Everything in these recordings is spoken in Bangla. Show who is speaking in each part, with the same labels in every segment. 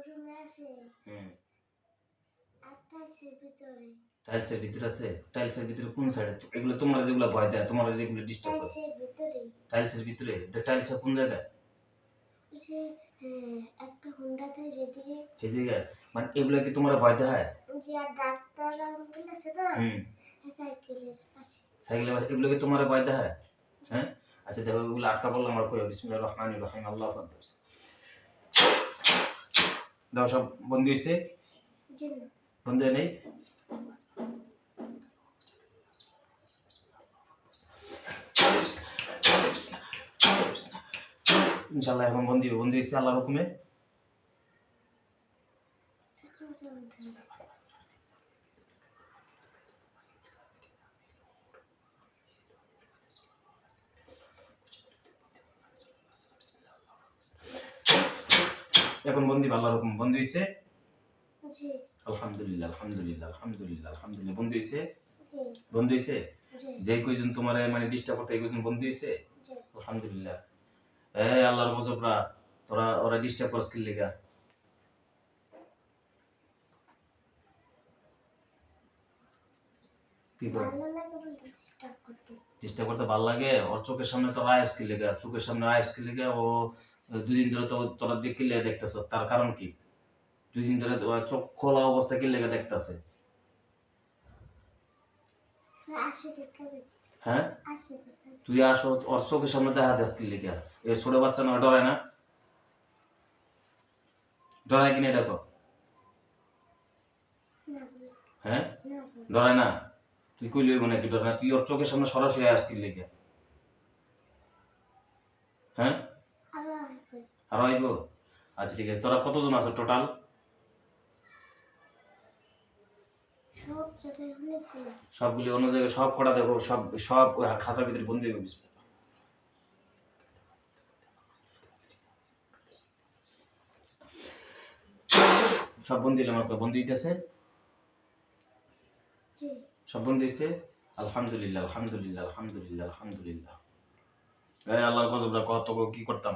Speaker 1: রুমে আছে
Speaker 2: হুম
Speaker 1: একটা আছে ভিতরে
Speaker 2: টাইলসের ভিতরে আছে টাইলসের ভিতরে কোন সাইডে এগুলো তোমরা যেগুলো ভয় দেয় তোমরা যেগুলো ডিস্টার্ব করে
Speaker 1: আছে ভিতরে
Speaker 2: টাইলসের ভিতরে টাইলসের কোন জায়গায়
Speaker 1: সে একটা হুন্ডাতে যেদিকে
Speaker 2: এই জায়গায় মানে এগুলো কি তোমরা ভয় দেয়
Speaker 1: যে ডাক্তার আঙ্কেল আছে না
Speaker 2: হুম
Speaker 1: সাইকেলের পাশে
Speaker 2: সাইকেলে এগুলো কি তোমরা ভয় দেয় হ্যাঁ আচ্ছা দেখো এগুলো আটকা পড়লে আমার কই বিসমিল্লাহির রহমানির রহিম আল্লাহু আকবার দাও সব বন্ধ হইছে
Speaker 1: জি
Speaker 2: বন্ধ হয় নাই ইনশাআল্লাহ এখন বন্ধ হইছে আল্লাহর হুকুমে এখন বন্দি আল্লাহর হুকুম বন্ধ হইছে
Speaker 1: জি
Speaker 2: আলহামদুলিল্লাহ আলহামদুলিল্লাহ আলহামদুলিল্লাহ আলহামদুলিল্লাহ বন্ধ হইছে
Speaker 1: জি
Speaker 2: বন্ধ হইছে
Speaker 1: জি
Speaker 2: যে কয়জন তোমার মানে ডিস্টার্ব করতে এই কয়জন বন্ধ হইছে
Speaker 1: জি
Speaker 2: আলহামদুলিল্লাহ আল্লাহর গজবরা ওরা ডিস্টার্ব করছ কি লাগা কি করে
Speaker 1: ভালো লাগে বলে ডিস্টার্ব করতে
Speaker 2: ডিস্টার্ব করতে ভালো লাগে ওর চোখের সামনে তো আইস কি লাগা চোখের সামনে আইস কি লাগা ও দুদিন ধরে তো তোরা দেখি লেগে দেখতেছ তার কারণ কি দুদিন ধরে চোখ খোলা অবস্থা কি লেগে দেখতেছে
Speaker 1: আসে দেখা
Speaker 2: হ্যাঁ
Speaker 1: আসে দেখা
Speaker 2: তুই আসো ওর চোখের সামনে দেখা দেস কি লেগে এই ছোট বাচ্চা না ডরায় না ডরায় কিনা এটা তো
Speaker 1: না বলে
Speaker 2: হ্যাঁ
Speaker 1: না বলে
Speaker 2: ডরায় না তুই কইলি হইব নাকি ডর না তুই ওর চোখের সামনে সরাসরি আস কি লেগে হ্যাঁ
Speaker 1: আরো আসবে
Speaker 2: আর আইব আচ্ছা ঠিক আছে তোরা কতজন আছো টোটাল
Speaker 1: সব জায়গায় অনেকগুলো
Speaker 2: সবগুলি অন্য জায়গায় সব কটা দেখো সব সব ওই খাঁচার ভিতরে বন্দি হয়ে গেছে সব বন্দি হইলে আমার বন্দি হইতেছে
Speaker 1: জি
Speaker 2: সব বন্দি হইছে আলহামদুলিল্লাহ আলহামদুলিল্লাহ আলহামদুলিল্লাহ আলহামদুলিল্লাহ আল্লাহর গজবরা কত কি করতাম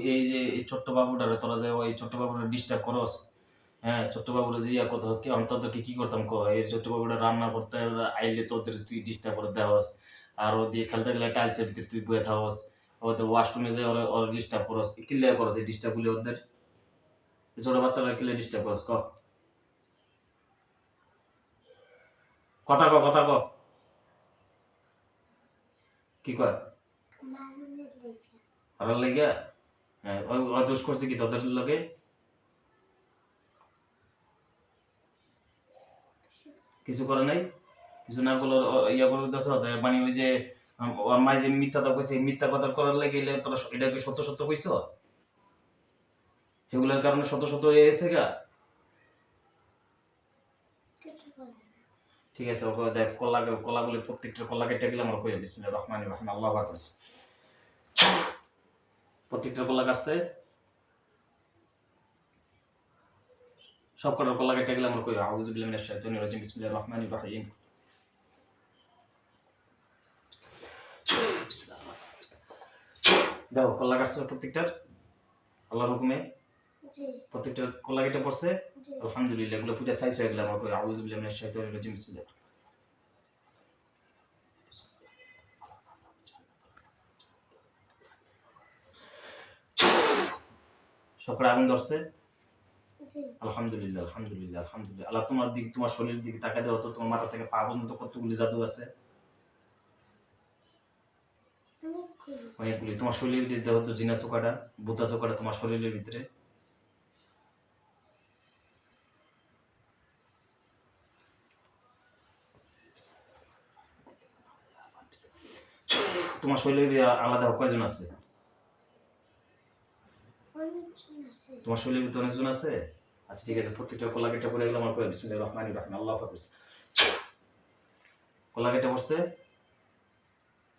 Speaker 2: এই যে এই ছোট্ট বাবুটারে তোরা যে ওই ছোট্ট বাবুটা ডিস্টার্ব করস হ্যাঁ ছোট্ট বাবুরা যে ইয়া কথা কি অন্তত কি করতাম ক এই ছোট্ট বাবুটা রান্না করতে আইলে তোদের তুই ডিস্টার্ব করে দেওয়াস আর ও দিয়ে খেলতে গেলে টাইলসের ভিতরে তুই বয়ে থাকস ওদের ওয়াশরুমে যে ওরা ওরা ডিস্টার্ব করস কিল্লে করস এই ডিস্টার্ব গুলি ওদের ছোট বাচ্চারা কিল্লে ডিস্টার্ব করস ক কথা ক কি কয়
Speaker 1: মারুনের লেখা
Speaker 2: আর লাগে হ্যাঁ ওই দোষ করছে কি তোদের লগে কিছু করে নাই কিছু না করলে ইয়া করে দিতেছ মানে ওই যে ওর মাই যে মিথ্যা কথা কইছে মিথ্যা কথা করার লাগে এলে তোরা এটা কি সত্য সত্য কইছ সেগুলোর কারণে সত্য সত্য হয়ে গেছে গা
Speaker 1: কিছু বলে না
Speaker 2: ঠিক আছে ওকে দেখ কলাগুলি প্রত্যেকটা কলা কেটে গেলে আমার কইয়া বিসমিল্লাহির রহমানির রহিম আল্লাহু আকবার প্রত্যেকটা কলা কাটছে সব কটার কলা কেটে গেলে আমার কইয়া আউযু বিল্লাহি মিনাশ শাইতানির রাজিম বিসমিল্লাহির রহমানির রহিম দেখো কলা কাটছে প্রত্যেকটার আল্লাহর হুকুমে
Speaker 1: জি
Speaker 2: প্রত্যেকটা কলা কেটে পড়ছে
Speaker 1: জি
Speaker 2: আলহামদুলিল্লাহ এগুলো পুরো সাইজ হয়ে গেল আমার কই আউযু বিল্লাহি মিনাশ শাইতানির রাজিম বিসমিল্লাহ সকালে আগুন ধরছে
Speaker 1: জি
Speaker 2: আলহামদুলিল্লাহ আলহামদুলিল্লাহ আলহামদুলিল্লাহ আল্লাহ তোমার দিকে তোমার শরীরের দিকে তাকায় দেওয়া তো তোমার মাথা থেকে পা পর্যন্ত কতগুলি জাদু আছে
Speaker 1: অনেকগুলো
Speaker 2: অনেকগুলি তোমার শরীরের ভিতরে দেওয়া তো জিনা চোকাটা বুতা চোকাটা তোমার শরীরের ভিতরে তোমার শরীরের ভিতরে আলাদা কয়জন আছে
Speaker 1: অনেকজন আছে
Speaker 2: তোমার শরীরের ভিতরে অনেকজন আছে আচ্ছা ঠিক আছে প্রত্যেকটা কলা কেটে পড়ে গেলে আমার কয় বিসমিল্লাহির রহমানির রহিম আল্লাহু আকবার কলা কেটে পড়ছে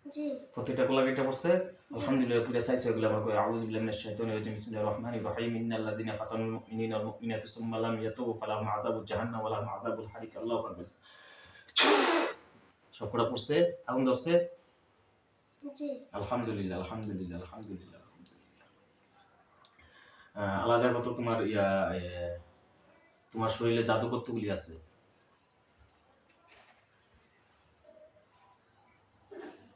Speaker 1: জি
Speaker 2: প্রত্যেকটা কলা কেটে পড়ছে আলহামদুলিল্লাহ পুরো সাইজ হয়ে গেল আমার কয় আউযু বিল্লাহি মিনাশ শাইতানির রাজিম বিসমিল্লাহির রহমানির রহিম ইন্নাল্লাযিনা ফাতানুল মুমিনিনা ওয়াল মুমিনাতি সুম্মা লাম ইয়াতুবু ফালাহুম আযাবু জাহান্নাম ওয়া লাহুম আযাবুল হারিক আল্লাহু আকবার সবকটা পড়ছে আগুন ধরছে
Speaker 1: জি
Speaker 2: আলহামদুলিল্লাহ আলহামদুলিল্লাহ আলহামদুলিল্লাহ আলহামদুলিল্লাহ আলাদা কত তোমার তোমার শরীরে জাদু কতগুলি আছে?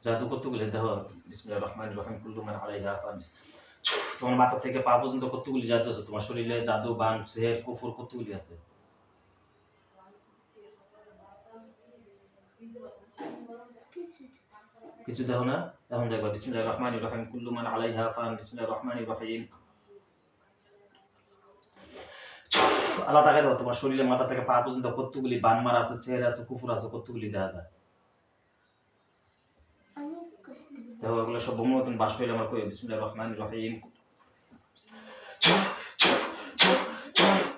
Speaker 2: জাদু কতগুলি দেখো। বিসমিল্লাহির রহমানির রহিম কুল্লু মান আলাইহা ফান। তোমার মাথা থেকে পা পর্যন্ত কতগুলি জাদু আছে? তোমার শরীরে জাদু, বান, সিহর, কুফর কতগুলি আছে? কিছু দেখো না? এখন দেখবা বিসমিল্লাহির রহমানির রহিম কুল্লু মান আলাইহা ফান। বিসমিল্লাহির রহমানির রহিম। আল্লাহ তাকে দাও তোমার শরীরে মাথা থেকে পা পর্যন্ত কতগুলি বান মারা আছে, সিহর আছে, কুফর আছে, কতগুলি দেখা যায়? দেখো এগুলো সব বোম মতন বাস হইলে আমার কই বিসমিল্লাহির রহমানির রহিম।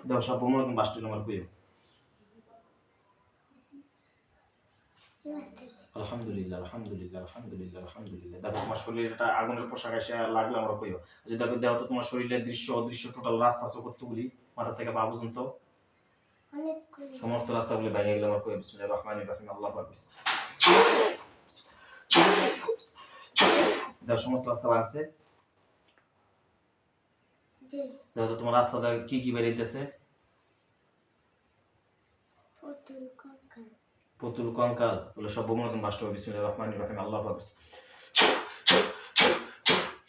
Speaker 2: দেখো সব বোম মতন বাস হইলে আমার কই। আলহামদুলিল্লাহ আলহামদুলিল্লাহ আলহামদুলিল্লাহ আলহামদুলিল্লাহ। দেখো তোমার শরীরটা আগুনের পোশাক এসে লাগলে আমরা কইও। যদি দেখো দেখো তো তোমার শরীরে দৃশ্য অদৃশ্য টোটাল রাস্তা আছে কতগুলি? মাথা থেকে পা পর্যন্ত সমস্ত রাস্তাগুলি বাইরে গেলে আমার কই বিসমিল্লাহির রহমানির রহিম। আল্লাহু আকবার। দেখো সমস্ত রাস্তা বাড়ছে। দেখো তো তোমার রাস্তাটা কি কি বেরিয়েছে? পুতুল, কঙ্কাল বলে সব বোম মতন বাস্ট হবে। বিসমিল্লাহির রহমানির রহিম। আল্লাহু আকবার।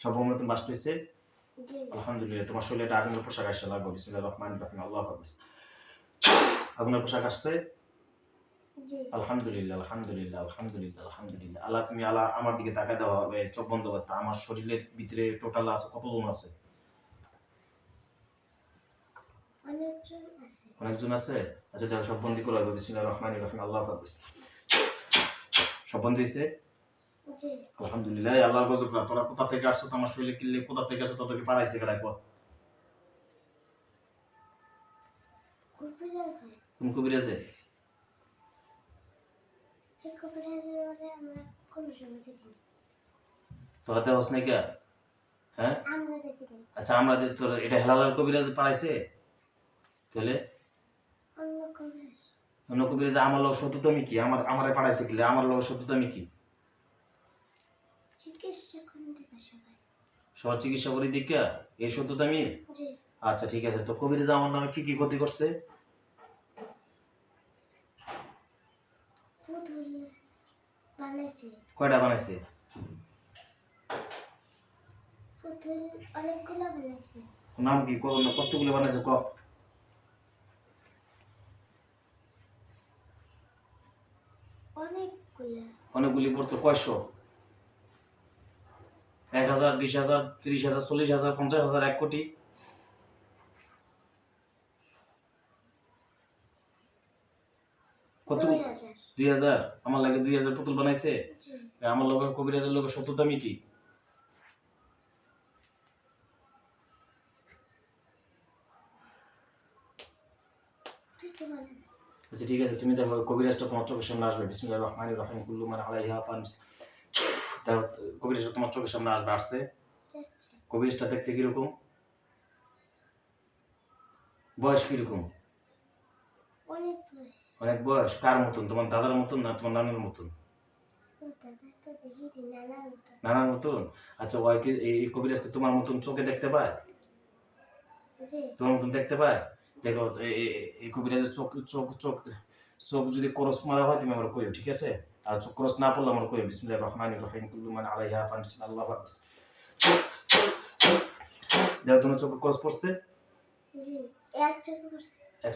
Speaker 2: সব বোম মতন বাস্ট হয়েছে। আলহামদুলিল্লাহ। তোমার শরীরে আগুনের পোশাক আসছে লাগবে। বিসমিল্লাহির রহমানির রহিম। আল্লাহু আকবার। আগুনের পোশাক আসছে। আলহামদুলিল্লাহ আলহামদুলিল্লাহ আলহামদুলিল্লাহ আলহামদুলিল্লাহ। আল্লাহ তুমি আল্লাহ আমার দিকে তাকায় দেওয়া হবে। চোখ বন্ধ অবস্থা। আমার শরীরের ভিতরে টোটাল আছে কতজন আছে? অনেকজন আছে। আচ্ছা দেখো সব বন্দি করে হবে। বিসমিল্লাহির রহমানির রহিম। আল্লাহু আকবার। সব বন্ধ হয়েছে। আলহামদুলিল্লাহ। আল্লাহর গজব না। তোরা কোথা থেকে আসছো? আমার শরীরে কিনলে কোথা থেকে আসছো? তোদেরকে পাঠাইছে কেডা? কোন কবিরাজে? তোরা দেওয়াস নাই কে? হ্যাঁ আচ্ছা আমরা তোর এটা হেলালাল কবিরাজে পাঠাইছে? তাহলে অন্য কবিরাজে আমার লোক শত্রুতা আমি কি? আমারে পাঠাইছে কি? আমার লোক শত্রুতা আমি কি? সবার চিকিৎসা করি দিকা এই শত্রুতা আমি? আচ্ছা ঠিক আছে। তো কবিরাজ আমার নামে কি কি ক্ষতি করছে? কয়টা বানাইছে? নাম কি? কতগুলো বানাইছে ক? অনেকগুলি পড়তো। কয়শো? 1000, 20,000, 30,000, 40,000, 50,000, 1 কোটি? কত? 2000? আমার লাগে 2000 পুতুল বানাইছে। আমার লোকের কবিরাজের লোকের শত্রুতা আমি কি? আচ্ছা ঠিক আছে। তুমি দেখো কবিরাজটা তোমার চোখের সামনে আসবে। বিসমিল্লাহির রহমানির রহিম কুল্লু মান আলাইহা ফান। দেখো কবিরাজটা তোমার চোখের সামনে আসবে। আসছে। কবিরাজটা দেখতে কিরকম? বয়স কিরকম? অনেক বয়স। কার মতন? তোমার দাদার মতন না তোমার নানার মতন? নানার মতন। আচ্ছা ওই কি এই কবিরাজকে তোমার মতন চোখে দেখতে পায়? তোমার মতন দেখতে পায়? দেখো এই কবিরাজের চোখ চোখ চোখ চোখ যদি ক্রস মারা হয় তুমি আমার কইও, ঠিক আছে? আর চোখ ক্রস না পড়লে আমার কইও। বিসমিল্লাহির রহমানির রহিম কুল্লু মান আলাইহা ফান। আল্লাহু আকবার। দেখো তোমার চোখে ক্রস পড়ছে? এক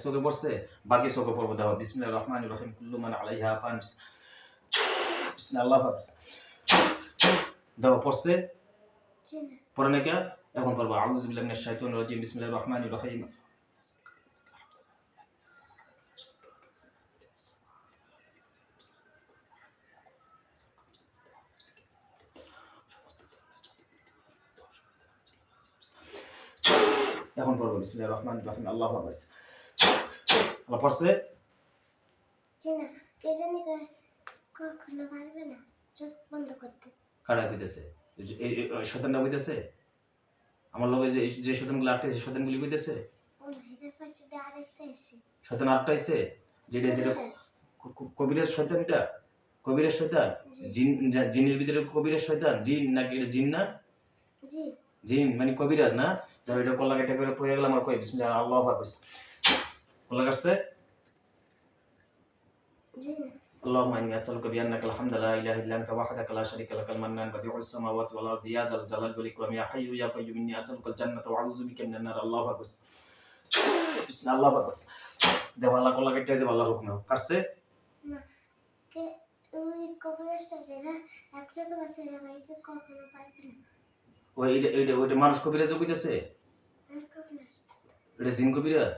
Speaker 2: চোখে পড়ছে। বাকি চোখে পড়বে। দেখো বিসমিল্লাহির রহমানির রহিম কুল্লু মান আলাইহা ফান। আল্লাহু আকবার। দেখো পড়ছে? পড়ে না কে? এখন পড়বো আউযু বিল্লাহি মিনাশ শাইতানির রাজিম। বিসমিল্লাহির রহমানির রহিম। এখন পড়বো বিসমিল্লাহির রহমানির রহিম। আল্লাহু আকবার। আল্লাহ পড়ছে? কারা কইতেছে? এই শয়তানটা কইতেছে? আমার লগে যে শয়তানগুলো আটকাইছে শয়তানগুলি কইতেছে? শয়তান আটকাইছে? যেটা কবিরাজ শয়তানটা? কবিরাজ শয়তান? জিনের ভিতরে কবিরাজ শয়তান? জিন নাকি এটা জিন না? জিন মানে কবিরাজ না? তো এটা কল্লা কেটে করে পড়ে গেলাম আর কই বিসমিল্লাহ আল্লাহু আকবার কল্লা কাটছে
Speaker 1: জি না
Speaker 2: اللهم اني اسالك بانك الحمد لا اله الا انت وحدك لا شريك لك المنان بديع السماوات والارض يا ذا الجلال والاكرام يا حي يا قيوم اني اسالك الجنه واعوذ بك من النار الله اكبر بسم الله اكبر দেখ আল্লাহ কল্লা কেটে যে আল্লাহর হুকুমে কাটছে
Speaker 1: না কে ওই কবিরাজটা আছে না 100 বছরের ভাইকে কখনো পারবে না
Speaker 2: ওই ওইটা মানুষ কবিরাজ কইতেছে
Speaker 1: আর কবিরাজ
Speaker 2: এটা জিন কবিরাজ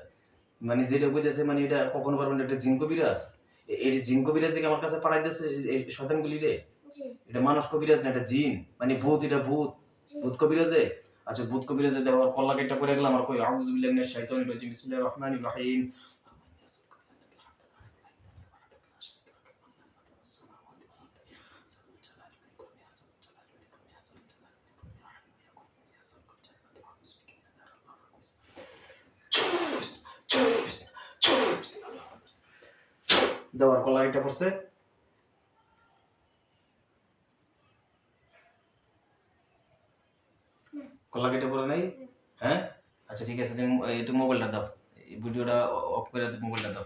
Speaker 2: মানে যেটা কইতেছে মানে এটা কখনো পারবেন না, এটা জিন কবিরাজ এই জিন কবিরাজ যে আমার কাছে পাঠাইতেছে এই শয়তানগুলি রে
Speaker 1: জি
Speaker 2: এটা মানুষ কবিরাজ না এটা জিন মানে ভূত এটা ভূত
Speaker 1: জি
Speaker 2: ভূত কবিরাজে আচ্ছা ভূত কবিরাজে দেওয়ার কল্লা কেটে পড়ে গেলাম আর কই আউযু বিল্লাহি মিনাশ শাইতানির রাজিম বিসমিল্লাহির রহমানির রহিম দেওয়ার কল্লা কেটে পড়ছে কল্লা কেটে পড়ে নাই হ্যাঁ আচ্ছা ঠিক আছে তুমি একটু মোবাইলটা দাও এই ভিডিওটা অফ করে মোবাইলটা দাও